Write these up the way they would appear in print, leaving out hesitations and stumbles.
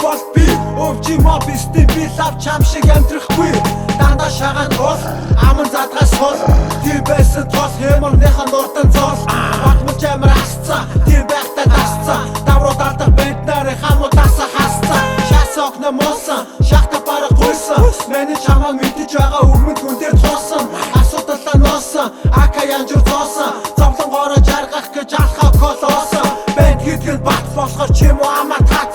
бол би өвчи моб исти би лав чам шиг амьдрахгүй дандаа шагаан тус аман задгаас сул тийм байсан тус хэмэрнийхэн нурдан цус батмч амар асцаа тийм байхтай тасцаа давруу дардах бэнтнэрийн хамуудасаа хасцаа шаас окно мосон шахта бараг гуйсан мэний чамаа мэдэж байгаа өмнө хүн дээр туусан асуудалаа носон ака янжур цоосон зовлонгоороо жаргах гэж алхаа колоосон бэнд гэдгэн бат болохоор чим уу амаа тат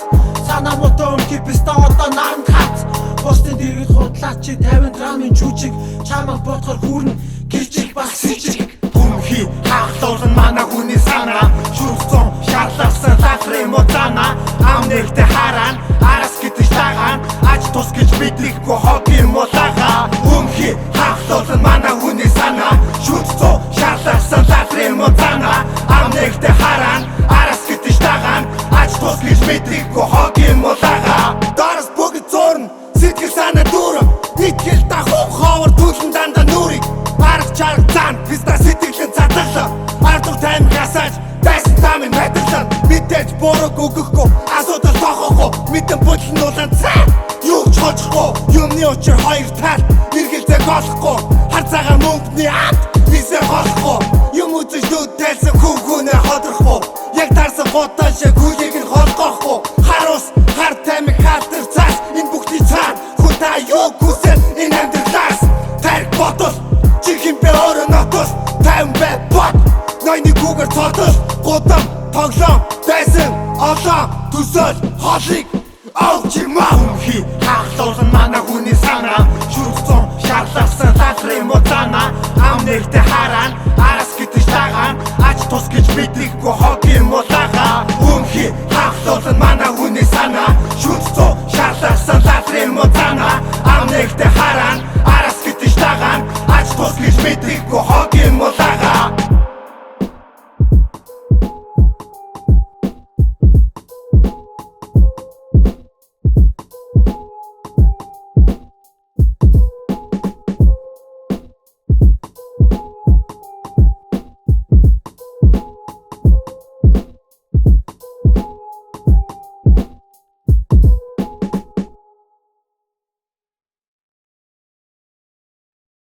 санаа мотом киписта одоо наран хат бусдын дэргэд худлаач 50 грамын жүжиг чамаа бодохоор хүрнэ гэрчиг баг сэжиг Хүмхи хахлуулан манай хүний санаа шүрцэн шаарласан лахрын мутана амнэгтэй харaan араас гэтэж тагаан аж тус гэж бидлэхгүй хогийн мулага Хүмхи хахлуулан манай хүний санаа шүрцэн шаарласан лахрын мутана амнэгтэй харaan араас гэтэж тагаан аж тус гэж бидлэхгүй хогийн мулага Дарс бүгд зурна сэтгэл санаа дүүрэн нийтгэл дахуун ховор түлэн дандаа нүрийг арга чарга цаан писта сэтгэлэн цатгалаа ардуу тайм хасаж дайсан тамын мэдэрлэн мэдээж буруу өгөхгүй асуудал тохоохгүй мэдэн бүлнүүлэн цаа юу ч хожихгүй юмны учир хоёр тал эргэлзээ голохгүй хар цагаан мөнгөний ад бисээ холохгүй юм үзэж нүд тайлсан хүүхүүнээ ходрохгүй яг тарсан гутаа шиг хүлийг нь холгоохгүй харус хар тайм хатар цаас энэ бүхний цаа хүн та юу хүсэл энэ амьдралаас тарих ботол чихэн бэ өөрөө нотос тайм бэ бот ноёны гүгэр цотол гудам тоглоом дайсан олоо төсөөл холыг Овчимаа Хүмхи хахлуулан манай хүний санаа шүрцэн шаарласан лахрын мутана амнэгтэй харaan араас гэтэж тагаан аж тус гэж бидлэхгүй хогийн мулага Хүмхи хахлуулан